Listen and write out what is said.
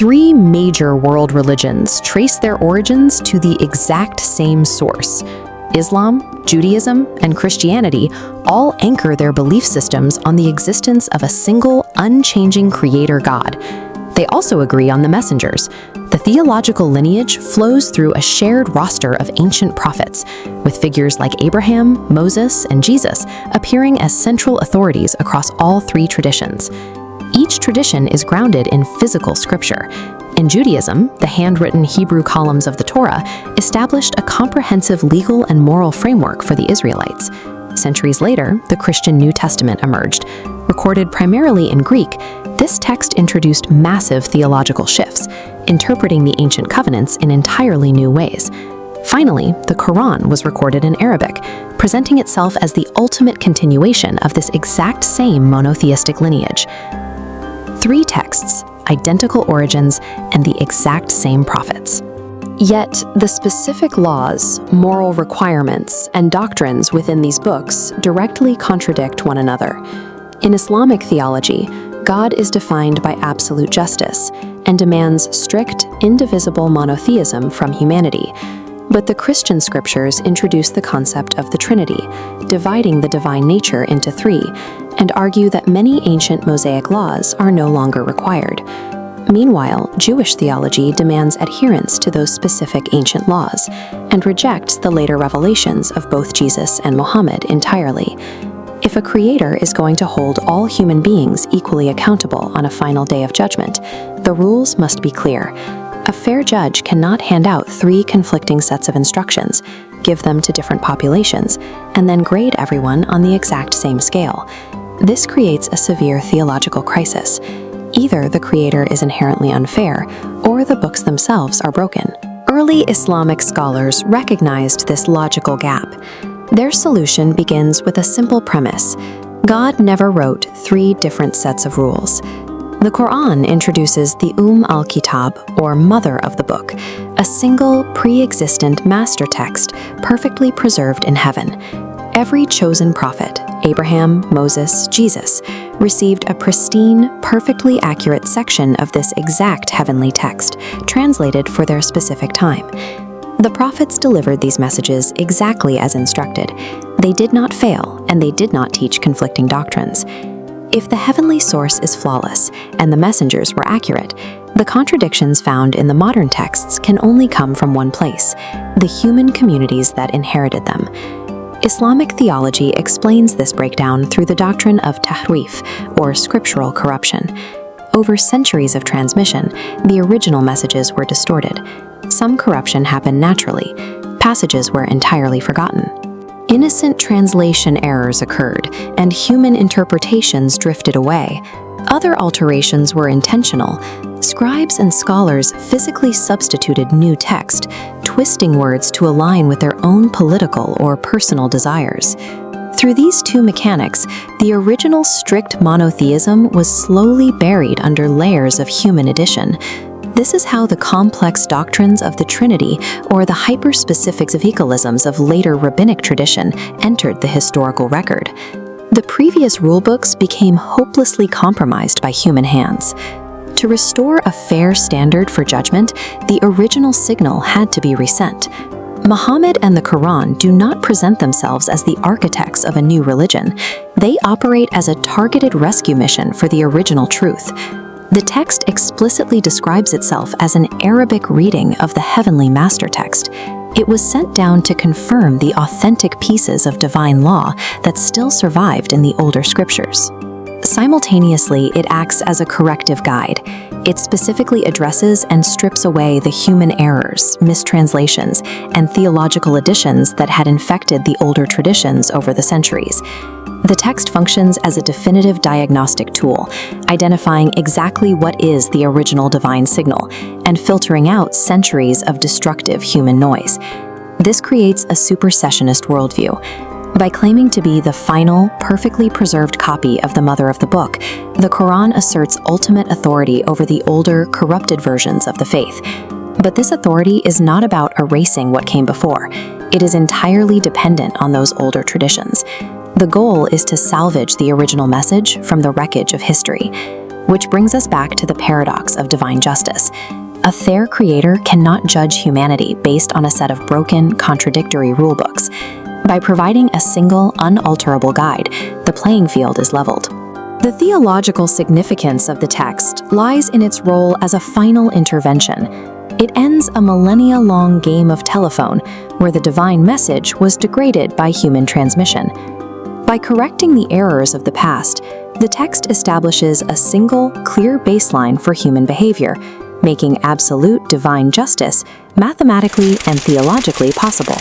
Three major world religions trace their origins to the exact same source. Islam, Judaism, and Christianity all anchor their belief systems on the existence of a single, unchanging creator God. They also agree on the messengers. The theological lineage flows through a shared roster of ancient prophets, with figures like Abraham, Moses, and Jesus appearing as central authorities across all three traditions. Each tradition is grounded in physical scripture. In Judaism, the handwritten Hebrew columns of the Torah established a comprehensive legal and moral framework for the Israelites. Centuries later, the Christian New Testament emerged. Recorded primarily in Greek, this text introduced massive theological shifts, interpreting the ancient covenants in entirely new ways. Finally, the Quran was recorded in Arabic, presenting itself as the ultimate continuation of this exact same monotheistic lineage. Three texts, identical origins, and the exact same prophets. Yet, the specific laws, moral requirements, and doctrines within these books directly contradict one another. In Islamic theology, God is defined by absolute justice and demands strict, indivisible monotheism from humanity. But the Christian scriptures introduce the concept of the Trinity, dividing the divine nature into three, and argue that many ancient Mosaic laws are no longer required. Meanwhile, Jewish theology demands adherence to those specific ancient laws and rejects the later revelations of both Jesus and Muhammad entirely. If a creator is going to hold all human beings equally accountable on a final day of judgment, the rules must be clear. A fair judge cannot hand out three conflicting sets of instructions, give them to different populations, and then grade everyone on the exact same scale. This creates a severe theological crisis. Either the creator is inherently unfair, or the books themselves are broken. Early Islamic scholars recognized this logical gap. Their solution begins with a simple premise: God never wrote three different sets of rules. The Quran introduces the al-Kitab, or mother of the book, a single, pre-existent master text perfectly preserved in heaven. Every chosen prophet, Abraham, Moses, Jesus, received a pristine, perfectly accurate section of this exact heavenly text, translated for their specific time. The prophets delivered these messages exactly as instructed. They did not fail, and they did not teach conflicting doctrines. If the heavenly source is flawless and the messengers were accurate, the contradictions found in the modern texts can only come from one place: the human communities that inherited them. Islamic theology explains this breakdown through the doctrine of taḥrīf, or scriptural corruption. Over centuries of transmission, the original messages were distorted. Some corruption happened naturally. Passages were entirely forgotten. Innocent translation errors occurred, and human interpretations drifted away. Other alterations were intentional. Scribes and scholars physically substituted new text, twisting words to align with their own political or personal desires. Through these two mechanics, the original strict monotheism was slowly buried under layers of human addition. This is how the complex doctrines of the Trinity or the hyper-specific egalisms of later rabbinic tradition entered the historical record. The previous rulebooks became hopelessly compromised by human hands. To restore a fair standard for judgment, the original signal had to be resent. Muhammad and the Quran do not present themselves as the architects of a new religion. They operate as a targeted rescue mission for the original truth. The text explicitly describes itself as an Arabic reading of the heavenly master text. It was sent down to confirm the authentic pieces of divine law that still survived in the older scriptures. Simultaneously, it acts as a corrective guide. It specifically addresses and strips away the human errors, mistranslations, and theological additions that had infected the older traditions over the centuries. The text functions as a definitive diagnostic tool, identifying exactly what is the original divine signal and filtering out centuries of destructive human noise. This creates a supersessionist worldview. By claiming to be the final, perfectly preserved copy of the mother of the book, the Quran asserts ultimate authority over the older, corrupted versions of the faith. But this authority is not about erasing what came before. It is entirely dependent on those older traditions. The goal is to salvage the original message from the wreckage of history. Which brings us back to the paradox of divine justice. A fair creator cannot judge humanity based on a set of broken, contradictory rulebooks. By providing a single, unalterable guide, the playing field is leveled. The theological significance of the text lies in its role as a final intervention. It ends a millennia-long game of telephone where the divine message was degraded by human transmission. By correcting the errors of the past, the text establishes a single, clear baseline for human behavior, making absolute divine justice mathematically and theologically possible.